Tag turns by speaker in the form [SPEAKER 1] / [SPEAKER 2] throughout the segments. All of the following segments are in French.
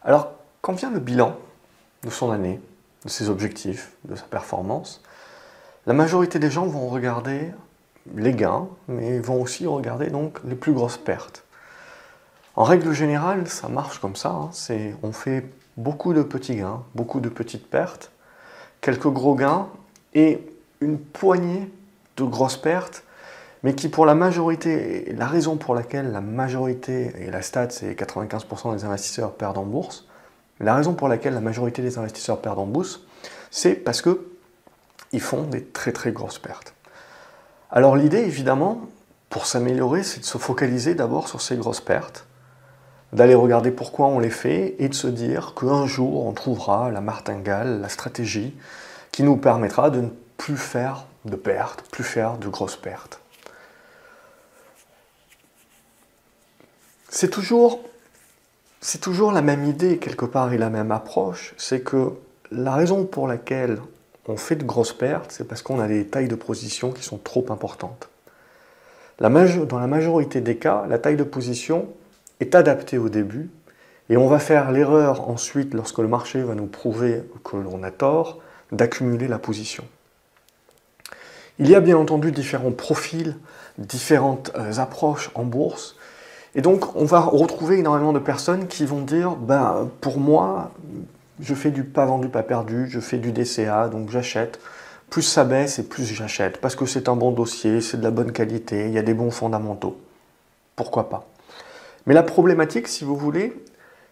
[SPEAKER 1] Alors, quand vient le bilan de son année, de ses objectifs, de sa performance, la majorité des gens vont regarder les gains, mais vont aussi regarder donc les plus grosses pertes. En règle générale, ça marche comme ça, on fait beaucoup de petits gains, beaucoup de petites pertes, quelques gros gains et une poignée de grosses pertes, mais qui pour la majorité, et la raison pour laquelle la majorité, et la stat c'est 95% des investisseurs perdent en bourse, la raison pour laquelle la majorité des investisseurs perdent en bourse, c'est parce qu'ils font des très très grosses pertes. Alors l'idée évidemment, pour s'améliorer, c'est de se focaliser d'abord sur ces grosses pertes, d'aller regarder pourquoi on les fait et de se dire qu'un jour on trouvera la martingale, la stratégie qui nous permettra de ne plus faire de pertes, plus faire de grosses pertes. C'est toujours la même idée quelque part et la même approche, c'est que la raison pour laquelle on fait de grosses pertes, c'est parce qu'on a des tailles de position qui sont trop importantes. Dans la majorité des cas, la taille de position est adaptée au début et on va faire l'erreur ensuite, lorsque le marché va nous prouver que l'on a tort, d'accumuler la position. Il y a bien entendu différents profils, différentes approches en bourse. Et donc, on va retrouver énormément de personnes qui vont dire « pour moi, je fais du pas vendu, pas perdu, je fais du DCA, donc j'achète. Plus ça baisse et plus j'achète, parce que c'est un bon dossier, c'est de la bonne qualité, il y a des bons fondamentaux. Pourquoi pas ?» Mais la problématique, si vous voulez,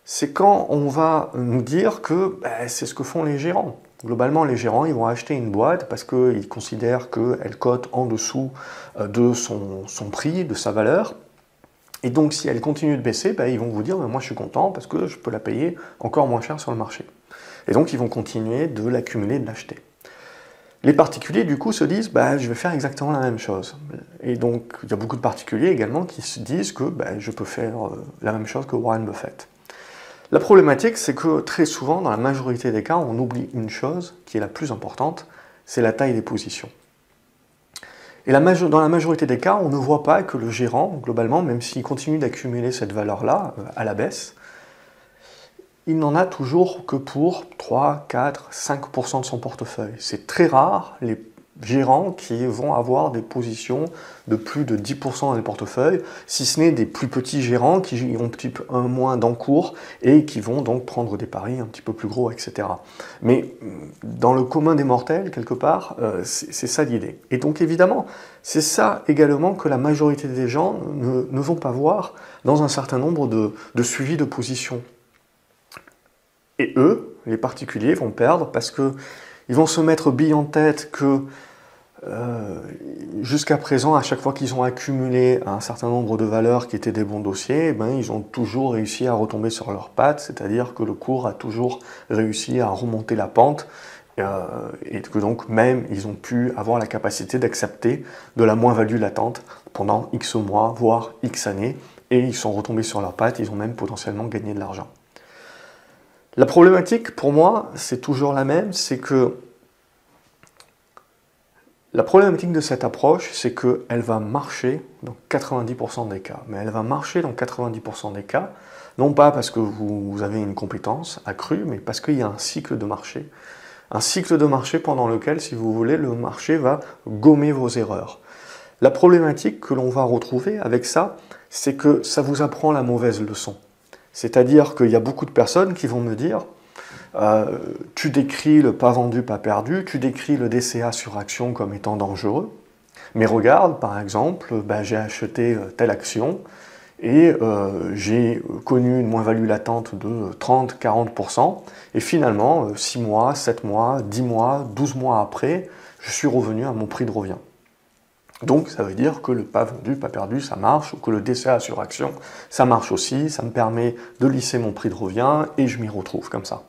[SPEAKER 1] c'est quand on va nous dire que c'est ce que font les gérants. Globalement, les gérants, ils vont acheter une boîte parce qu'ils considèrent qu'elle cote en dessous de son prix, de sa valeur. Et donc, si elle continue de baisser, ils vont vous dire « moi, je suis content parce que je peux la payer encore moins cher sur le marché. » Et donc, ils vont continuer de l'accumuler, de l'acheter. Les particuliers, du coup, se disent « je vais faire exactement la même chose. » Et donc, il y a beaucoup de particuliers également qui se disent que je peux faire la même chose que Warren Buffett. La problématique, c'est que très souvent, dans la majorité des cas, on oublie une chose qui est la plus importante, c'est la taille des positions. Et dans la majorité des cas, on ne voit pas que le gérant, globalement, même s'il continue d'accumuler cette valeur-là à la baisse, il n'en a toujours que pour 3, 4, 5% de son portefeuille. C'est très rare les gérants qui vont avoir des positions de plus de 10% dans les portefeuilles, si ce n'est des plus petits gérants qui ont un moins d'encours et qui vont donc prendre des paris un petit peu plus gros, etc. Mais dans le commun des mortels, quelque part, c'est ça l'idée. Et donc évidemment, c'est ça également que la majorité des gens ne vont pas voir dans un certain nombre de suivis de position. Et eux, les particuliers, vont perdre parce qu'ils vont se mettre bille en tête que jusqu'à présent, à chaque fois qu'ils ont accumulé un certain nombre de valeurs qui étaient des bons dossiers, ils ont toujours réussi à retomber sur leurs pattes, c'est-à-dire que le cours a toujours réussi à remonter la pente et que donc même ils ont pu avoir la capacité d'accepter de la moins-value latente pendant X mois, voire X années, et ils sont retombés sur leurs pattes, ils ont même potentiellement gagné de l'argent. La problématique, pour moi, c'est toujours la même, c'est que la problématique de cette approche, c'est qu'elle va marcher dans 90% des cas. Mais elle va marcher dans 90% des cas, non pas parce que vous avez une compétence accrue, mais parce qu'il y a un cycle de marché. Un cycle de marché pendant lequel, si vous voulez, le marché va gommer vos erreurs. La problématique que l'on va retrouver avec ça, c'est que ça vous apprend la mauvaise leçon. C'est-à-dire qu'il y a beaucoup de personnes qui vont me dire tu décris le pas vendu, pas perdu, tu décris le DCA sur action comme étant dangereux, mais regarde, par exemple, j'ai acheté telle action et j'ai connu une moins-value latente de 30-40%, et finalement, 6 mois, 7 mois, 10 mois, 12 mois après, je suis revenu à mon prix de revient. Donc ça veut dire que le pas vendu, pas perdu, ça marche, ou que le DCA sur action, ça marche aussi, ça me permet de lisser mon prix de revient, et je m'y retrouve comme ça.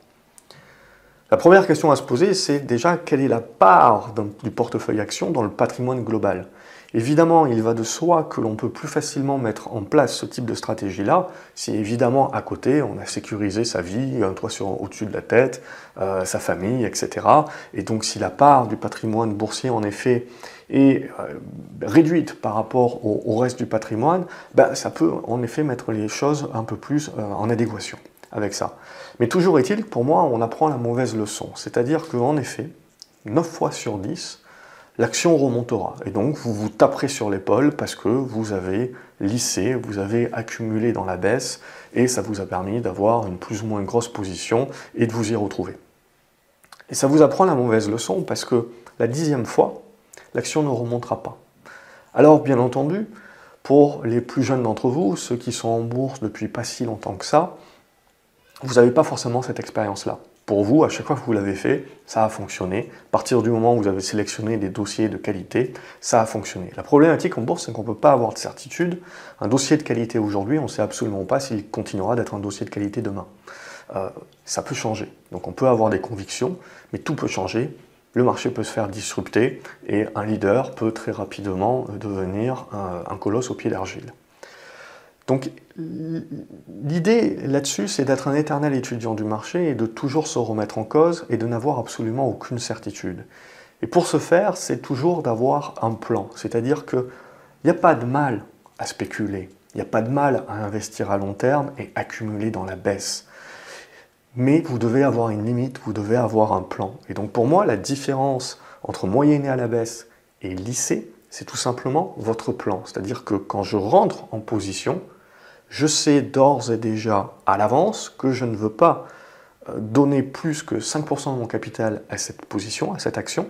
[SPEAKER 1] La première question à se poser, c'est déjà quelle est la part du portefeuille action dans le patrimoine global. Évidemment, il va de soi que l'on peut plus facilement mettre en place ce type de stratégie-là si évidemment à côté on a sécurisé sa vie, un toit au-dessus de la tête, sa famille, etc. Et donc si la part du patrimoine boursier en effet est réduite par rapport au reste du patrimoine, ça peut en effet mettre les choses un peu plus en adéquation. avec ça. Mais toujours est-il que pour moi, on apprend la mauvaise leçon. C'est-à-dire qu'en effet, 9 fois sur 10, l'action remontera. Et donc, vous vous taperez sur l'épaule parce que vous avez lissé, vous avez accumulé dans la baisse et ça vous a permis d'avoir une plus ou moins grosse position et de vous y retrouver. Et ça vous apprend la mauvaise leçon parce que la 10e fois, l'action ne remontera pas. Alors, bien entendu, pour les plus jeunes d'entre vous, ceux qui sont en bourse depuis pas si longtemps que ça, vous n'avez pas forcément cette expérience-là. Pour vous, à chaque fois que vous l'avez fait, ça a fonctionné. À partir du moment où vous avez sélectionné des dossiers de qualité, ça a fonctionné. La problématique en bourse, c'est qu'on ne peut pas avoir de certitude. Un dossier de qualité aujourd'hui, on ne sait absolument pas s'il continuera d'être un dossier de qualité demain. Ça peut changer. Donc on peut avoir des convictions, mais tout peut changer. Le marché peut se faire disrupter et un leader peut très rapidement devenir un colosse au pied d'argile. Donc l'idée là-dessus, c'est d'être un éternel étudiant du marché et de toujours se remettre en cause et de n'avoir absolument aucune certitude. Et pour ce faire, c'est toujours d'avoir un plan. C'est-à-dire qu'il n'y a pas de mal à spéculer, il n'y a pas de mal à investir à long terme et accumuler dans la baisse. Mais vous devez avoir une limite, vous devez avoir un plan. Et donc pour moi, la différence entre moyenner à la baisse et lisser, c'est tout simplement votre plan. C'est-à-dire que quand je rentre en position, je sais d'ores et déjà à l'avance que je ne veux pas donner plus que 5% de mon capital à cette position, à cette action,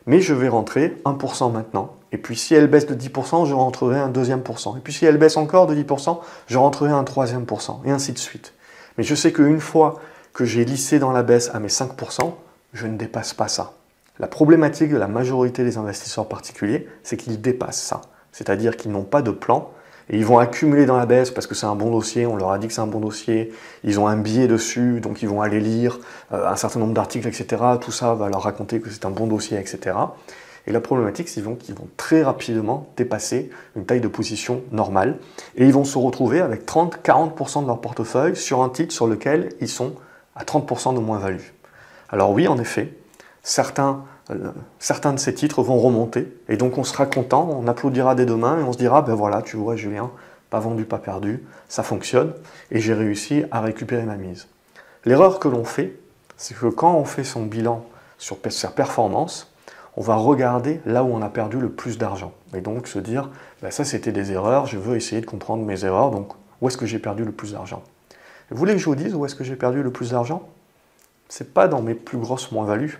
[SPEAKER 1] mais je vais rentrer 1% maintenant. Et puis si elle baisse de 10%, je rentrerai un deuxième pourcent. Et puis si elle baisse encore de 10%, je rentrerai un troisième pourcent, et ainsi de suite. Mais je sais qu'une fois que j'ai lissé dans la baisse à mes 5%, je ne dépasse pas ça. La problématique de la majorité des investisseurs particuliers, c'est qu'ils dépassent ça. C'est-à-dire qu'ils n'ont pas de plan, et ils vont accumuler dans la baisse parce que c'est un bon dossier, on leur a dit que c'est un bon dossier, ils ont un billet dessus, donc ils vont aller lire un certain nombre d'articles, etc. Tout ça va leur raconter que c'est un bon dossier, etc. Et la problématique, c'est qu'ils vont très rapidement dépasser une taille de position normale, et ils vont se retrouver avec 30-40% de leur portefeuille sur un titre sur lequel ils sont à 30% de moins-value. Alors oui, en effet, certains de ces titres vont remonter, et donc on sera content, on applaudira dès demain, et on se dira, ben voilà, tu vois Julien, pas vendu, pas perdu, ça fonctionne, et j'ai réussi à récupérer ma mise. L'erreur que l'on fait, c'est que quand on fait son bilan sur sa performance, on va regarder là où on a perdu le plus d'argent, et donc se dire, ben ça c'était des erreurs, je veux essayer de comprendre mes erreurs, donc où est-ce que j'ai perdu le plus d'argent? Vous voulez que je vous dise où est-ce que j'ai perdu le plus d'argent? C'est pas dans mes plus grosses moins-values,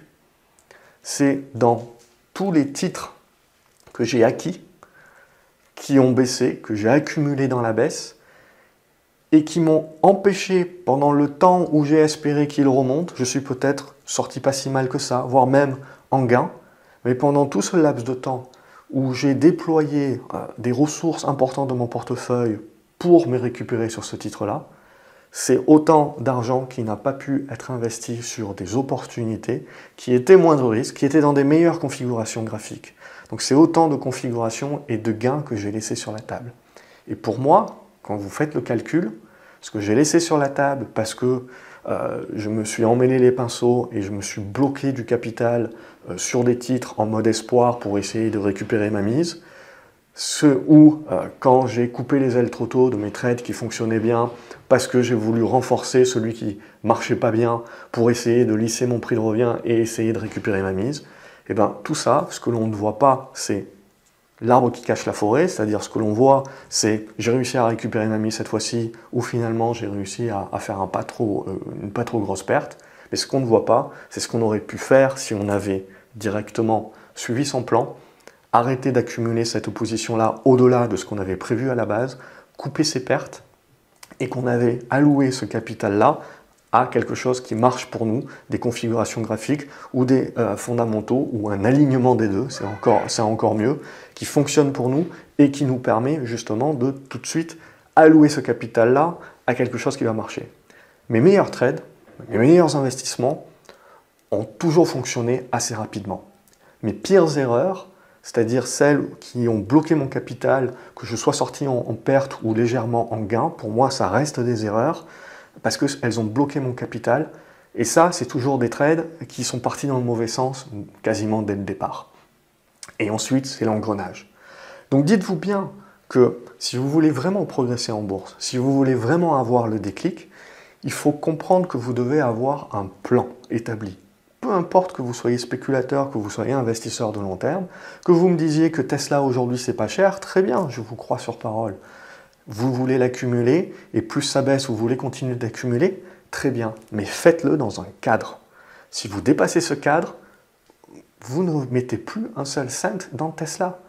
[SPEAKER 1] c'est dans tous les titres que j'ai acquis, qui ont baissé, que j'ai accumulés dans la baisse, et qui m'ont empêché, pendant le temps où j'ai espéré qu'ils remontent, je suis peut-être sorti pas si mal que ça, voire même en gain, mais pendant tout ce laps de temps où j'ai déployé des ressources importantes de mon portefeuille pour me récupérer sur ce titre-là, c'est autant d'argent qui n'a pas pu être investi sur des opportunités qui étaient moins de risques, qui étaient dans des meilleures configurations graphiques. Donc c'est autant de configurations et de gains que j'ai laissés sur la table. Et pour moi, quand vous faites le calcul, ce que j'ai laissé sur la table parce que je me suis emmêlé les pinceaux et je me suis bloqué du capital sur des titres en mode espoir pour essayer de récupérer ma mise, quand j'ai coupé les ailes trop tôt de mes trades qui fonctionnaient bien parce que j'ai voulu renforcer celui qui marchait pas bien pour essayer de lisser mon prix de revient et essayer de récupérer ma mise, et bien tout ça, ce que l'on ne voit pas, c'est l'arbre qui cache la forêt, c'est-à-dire ce que l'on voit, c'est j'ai réussi à récupérer ma mise cette fois-ci, ou finalement j'ai réussi à faire une pas trop grosse perte, mais ce qu'on ne voit pas, c'est ce qu'on aurait pu faire si on avait directement suivi son plan, arrêter d'accumuler cette opposition-là au-delà de ce qu'on avait prévu à la base, couper ses pertes, et qu'on avait alloué ce capital-là à quelque chose qui marche pour nous, des configurations graphiques ou des fondamentaux ou un alignement des deux, c'est encore mieux, qui fonctionne pour nous et qui nous permet justement de tout de suite allouer ce capital-là à quelque chose qui va marcher. Mes meilleurs trades, mes meilleurs investissements ont toujours fonctionné assez rapidement. Mes pires erreurs, c'est-à-dire celles qui ont bloqué mon capital, que je sois sorti en perte ou légèrement en gain, pour moi ça reste des erreurs, parce qu'elles ont bloqué mon capital, et ça c'est toujours des trades qui sont partis dans le mauvais sens quasiment dès le départ. Et ensuite c'est l'engrenage. Donc dites-vous bien que si vous voulez vraiment progresser en bourse, si vous voulez vraiment avoir le déclic, il faut comprendre que vous devez avoir un plan établi. Peu importe que vous soyez spéculateur, que vous soyez investisseur de long terme, que vous me disiez que Tesla aujourd'hui c'est pas cher, très bien, je vous crois sur parole. Vous voulez l'accumuler, et plus ça baisse, vous voulez continuer d'accumuler, très bien, mais faites-le dans un cadre. Si vous dépassez ce cadre, vous ne mettez plus un seul cent dans Tesla.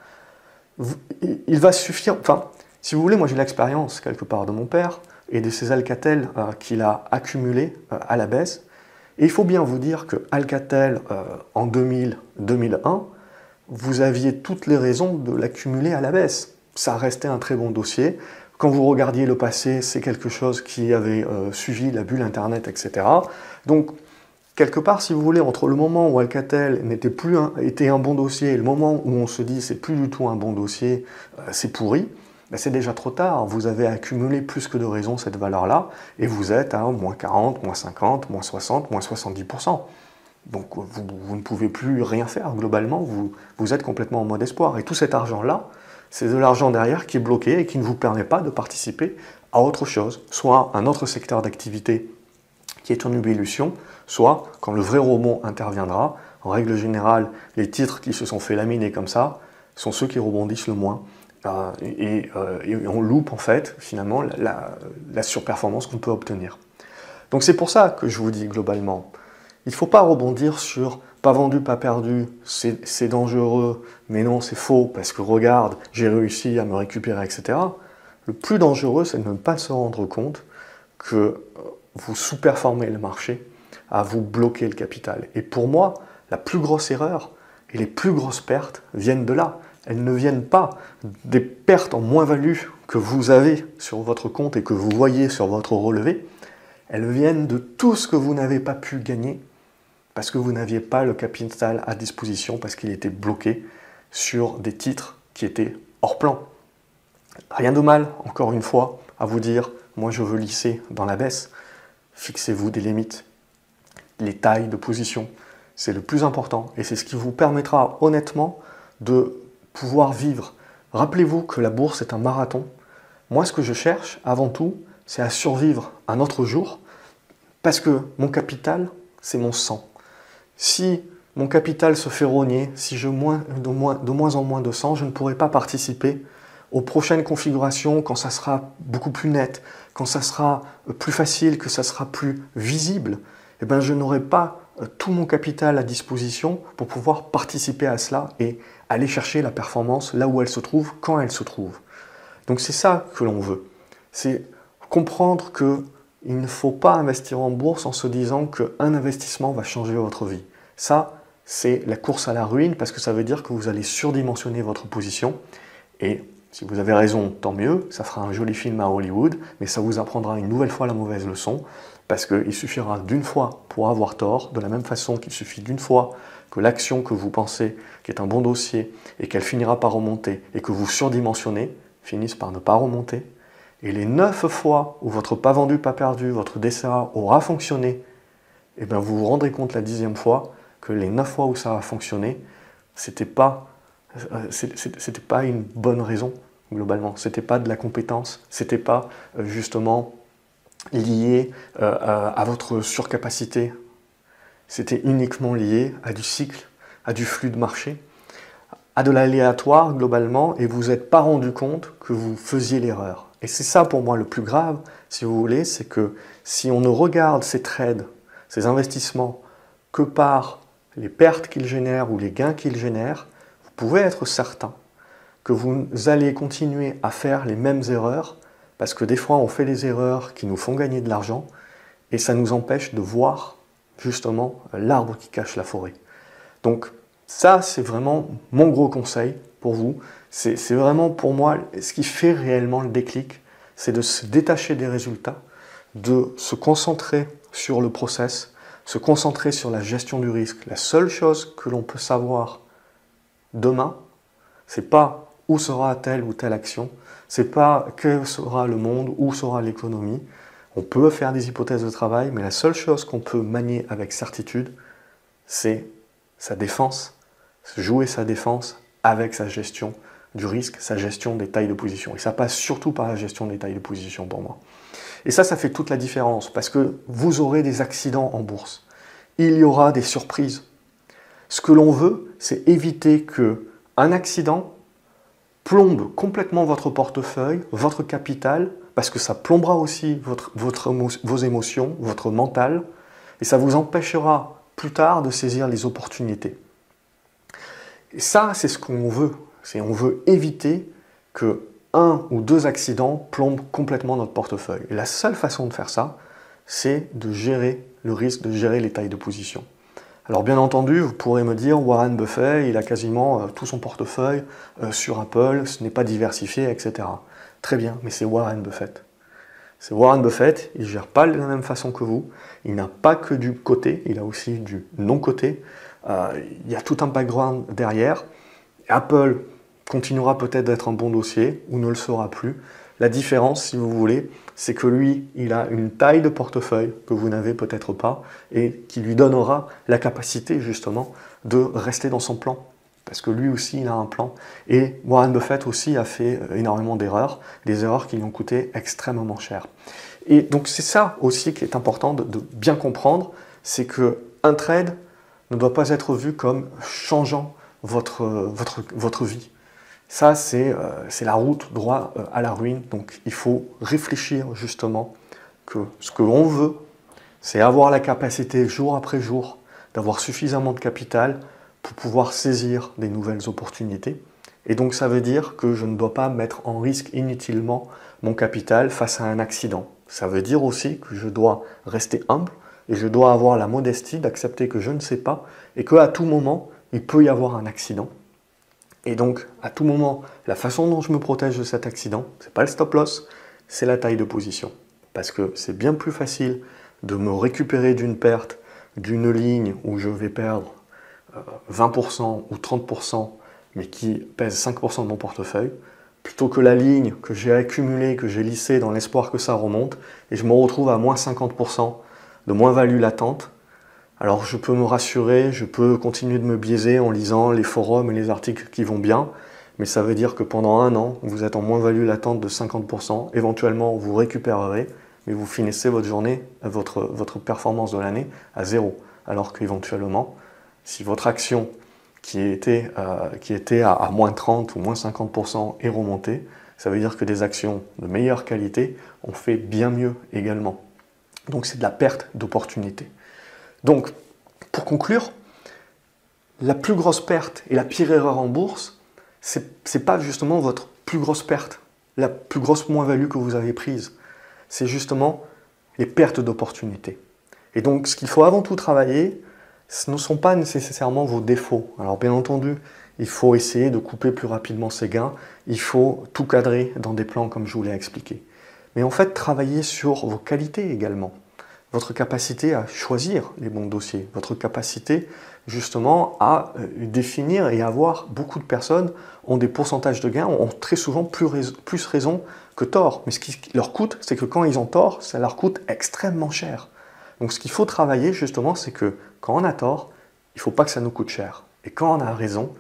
[SPEAKER 1] Il va suffire, enfin, si vous voulez, moi j'ai l'expérience quelque part de mon père et de ces Alcatel qu'il a accumulés à la baisse. Et il faut bien vous dire que Alcatel, en 2000-2001, vous aviez toutes les raisons de l'accumuler à la baisse. Ça restait un très bon dossier. Quand vous regardiez le passé, c'est quelque chose qui avait suivi la bulle Internet, etc. Donc, quelque part, si vous voulez, entre le moment où Alcatel était un bon dossier et le moment où on se dit c'est plus du tout un bon dossier, c'est pourri, ben c'est déjà trop tard. Vous avez accumulé plus que de raison cette valeur-là et vous êtes à moins 40, moins 50, moins 60, moins 70%. Donc vous ne pouvez plus rien faire globalement, vous êtes complètement en mode espoir. Et tout cet argent-là, c'est de l'argent derrière qui est bloqué et qui ne vous permet pas de participer à autre chose, soit un autre secteur d'activité qui est en ébullition, soit quand le vrai rebond interviendra. En règle générale, les titres qui se sont fait laminer comme ça sont ceux qui rebondissent le moins. Et on loupe en fait finalement la surperformance qu'on peut obtenir. Donc c'est pour ça que je vous dis globalement, il ne faut pas rebondir sur pas vendu, pas perdu, c'est dangereux, mais non c'est faux parce que regarde, j'ai réussi à me récupérer, etc. Le plus dangereux, c'est de ne pas se rendre compte que vous sous-performez le marché, à vous bloquer le capital. Et pour moi, la plus grosse erreur et les plus grosses pertes viennent de là. Elles ne viennent pas des pertes en moins-value que vous avez sur votre compte et que vous voyez sur votre relevé. Elles viennent de tout ce que vous n'avez pas pu gagner parce que vous n'aviez pas le capital à disposition, parce qu'il était bloqué sur des titres qui étaient hors plan. Rien de mal, encore une fois, à vous dire, moi je veux lisser dans la baisse. Fixez-vous des limites. Les tailles de position, c'est le plus important et c'est ce qui vous permettra honnêtement de pouvoir vivre. Rappelez-vous que la bourse est un marathon. Moi, ce que je cherche avant tout, c'est à survivre un autre jour parce que mon capital, c'est mon sang. Si mon capital se fait rogner, si je de moins en moins de sang, je ne pourrai pas participer aux prochaines configurations quand ça sera beaucoup plus net, quand ça sera plus facile, que ça sera plus visible. Eh bien, je n'aurai pas tout mon capital à disposition pour pouvoir participer à cela et aller chercher la performance là où elle se trouve, quand elle se trouve. Donc c'est ça que l'on veut. C'est comprendre qu'il ne faut pas investir en bourse en se disant qu'un investissement va changer votre vie. Ça, c'est la course à la ruine parce que ça veut dire que vous allez surdimensionner votre position et si vous avez raison, tant mieux, ça fera un joli film à Hollywood, mais ça vous apprendra une nouvelle fois la mauvaise leçon, parce qu'il suffira d'une fois pour avoir tort, de la même façon qu'il suffit d'une fois que l'action que vous pensez qui est un bon dossier et qu'elle finira par remonter et que vous surdimensionnez, finisse par ne pas remonter. Et les 9 fois où votre pas vendu, pas perdu, votre DCA aura fonctionné, et bien vous vous rendrez compte la 10e fois que les 9 fois où ça a fonctionné, c'était pas une bonne raison globalement. C'était pas de la compétence, c'était pas justement lié à votre surcapacité. C'était uniquement lié à du cycle, à du flux de marché, à de l'aléatoire globalement, et vous vous êtes pas rendu compte que vous faisiez l'erreur. Et c'est ça pour moi le plus grave, si vous voulez, c'est que si on ne regarde ces trades, ces investissements, que par les pertes qu'ils génèrent ou les gains qu'ils génèrent, vous pouvez être certain que vous allez continuer à faire les mêmes erreurs, parce que des fois on fait des erreurs qui nous font gagner de l'argent, et ça nous empêche de voir justement l'arbre qui cache la forêt. Donc ça, c'est vraiment mon gros conseil pour vous. C'est vraiment pour moi ce qui fait réellement le déclic, c'est de se détacher des résultats, de se concentrer sur le process, se concentrer sur la gestion du risque. La seule chose que l'on peut savoir demain, c'est pas où sera telle ou telle action, c'est pas quel sera le monde, où sera l'économie. On peut faire des hypothèses de travail, mais la seule chose qu'on peut manier avec certitude, c'est sa défense, jouer sa défense avec sa gestion du risque, sa gestion des tailles de position. Et ça passe surtout par la gestion des tailles de position pour moi. Et ça fait toute la différence, parce que vous aurez des accidents en bourse. Il y aura des surprises. Ce que l'on veut, c'est éviter qu'un accident plombe complètement votre portefeuille, votre capital, parce que ça plombera aussi vos émotions, votre mental, et ça vous empêchera plus tard de saisir les opportunités. Et ça, c'est ce qu'on veut. On veut éviter que 1 ou 2 accidents plombent complètement notre portefeuille. Et la seule façon de faire ça, c'est de gérer le risque, de gérer les tailles de position. Alors bien entendu, vous pourrez me dire, Warren Buffett, il a quasiment tout son portefeuille sur Apple, ce n'est pas diversifié, etc. Très bien, mais c'est Warren Buffett. C'est Warren Buffett, il ne gère pas de la même façon que vous, il n'a pas que du côté, il a aussi du non-côté, il y a tout un background derrière. Apple continuera peut-être d'être un bon dossier, ou ne le sera plus. La différence, si vous voulez, c'est que lui, il a une taille de portefeuille que vous n'avez peut-être pas et qui lui donnera la capacité justement de rester dans son plan. Parce que lui aussi, il a un plan. Et Warren Buffett aussi a fait énormément d'erreurs, des erreurs qui lui ont coûté extrêmement cher. Et donc c'est ça aussi qui est important de bien comprendre, c'est qu'un trade ne doit pas être vu comme changeant votre vie. Ça, c'est la route droit à la ruine. Donc, il faut réfléchir justement que ce que l'on veut, c'est avoir la capacité jour après jour d'avoir suffisamment de capital pour pouvoir saisir des nouvelles opportunités. Et donc, ça veut dire que je ne dois pas mettre en risque inutilement mon capital face à un accident. Ça veut dire aussi que je dois rester humble et je dois avoir la modestie d'accepter que je ne sais pas et qu'à tout moment, il peut y avoir un accident. Et donc, à tout moment, la façon dont je me protège de cet accident, ce n'est pas le stop loss, c'est la taille de position. Parce que c'est bien plus facile de me récupérer d'une perte, d'une ligne où je vais perdre 20% ou 30%, mais qui pèse 5% de mon portefeuille, plutôt que la ligne que j'ai accumulée, que j'ai lissée dans l'espoir que ça remonte, et je me retrouve à moins 50% de moins-value latente. Alors je peux me rassurer, je peux continuer de me biaiser en lisant les forums et les articles qui vont bien, mais ça veut dire que pendant un an, vous êtes en moins-value latente de 50%, éventuellement vous récupérerez, mais vous finissez votre journée, votre performance de l'année à 0. Alors qu'éventuellement, si votre action qui était à moins 30 ou moins 50% est remontée, ça veut dire que des actions de meilleure qualité ont fait bien mieux également. Donc c'est de la perte d'opportunité. Donc, pour conclure, la plus grosse perte et la pire erreur en bourse, c'est pas justement votre plus grosse perte, la plus grosse moins-value que vous avez prise. C'est justement les pertes d'opportunités. Et donc, ce qu'il faut avant tout travailler, ce ne sont pas nécessairement vos défauts. Alors, bien entendu, il faut essayer de couper plus rapidement ses gains. Il faut tout cadrer dans des plans comme je vous l'ai expliqué. Mais en fait, travailler sur vos qualités également. Votre capacité à choisir les bons dossiers, votre capacité justement à définir et à voir. Beaucoup de personnes ont des pourcentages de gains, ont très souvent plus raison que tort. Mais ce qui leur coûte, c'est que quand ils ont tort, ça leur coûte extrêmement cher. Donc ce qu'il faut travailler justement, c'est que quand on a tort, il ne faut pas que ça nous coûte cher. Et quand on a raison,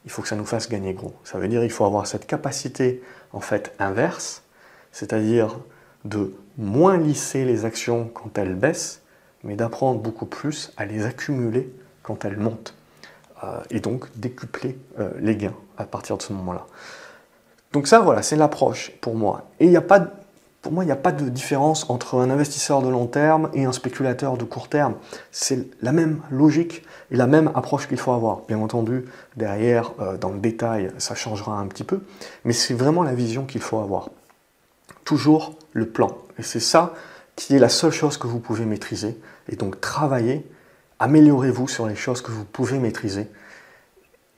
[SPEAKER 1] il faut que ça nous fasse gagner gros. Ça veut dire qu'il faut avoir cette capacité en fait inverse, c'est-à-dire de moins lisser les actions quand elles baissent, mais d'apprendre beaucoup plus à les accumuler quand elles montent. Et donc décupler les gains à partir de ce moment-là. Donc ça, voilà, c'est l'approche pour moi. Et pour moi, il n'y a pas de différence entre un investisseur de long terme et un spéculateur de court terme. C'est la même logique et la même approche qu'il faut avoir. Bien entendu, derrière, dans le détail, ça changera un petit peu, mais c'est vraiment la vision qu'il faut avoir. Toujours le plan. Et c'est ça qui est la seule chose que vous pouvez maîtriser. Et donc travaillez, améliorez-vous sur les choses que vous pouvez maîtriser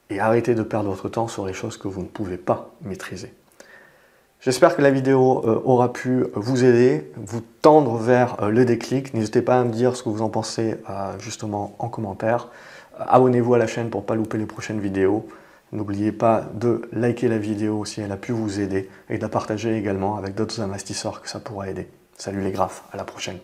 [SPEAKER 1] et arrêtez de perdre votre temps sur les choses que vous ne pouvez pas maîtriser. J'espère que la vidéo aura pu vous aider, vous tendre vers le déclic. N'hésitez pas à me dire ce que vous en pensez justement en commentaire. Abonnez-vous à la chaîne pour ne pas louper les prochaines vidéos. N'oubliez pas de liker la vidéo si elle a pu vous aider et de la partager également avec d'autres investisseurs que ça pourra aider. Salut les graphes, à la prochaine.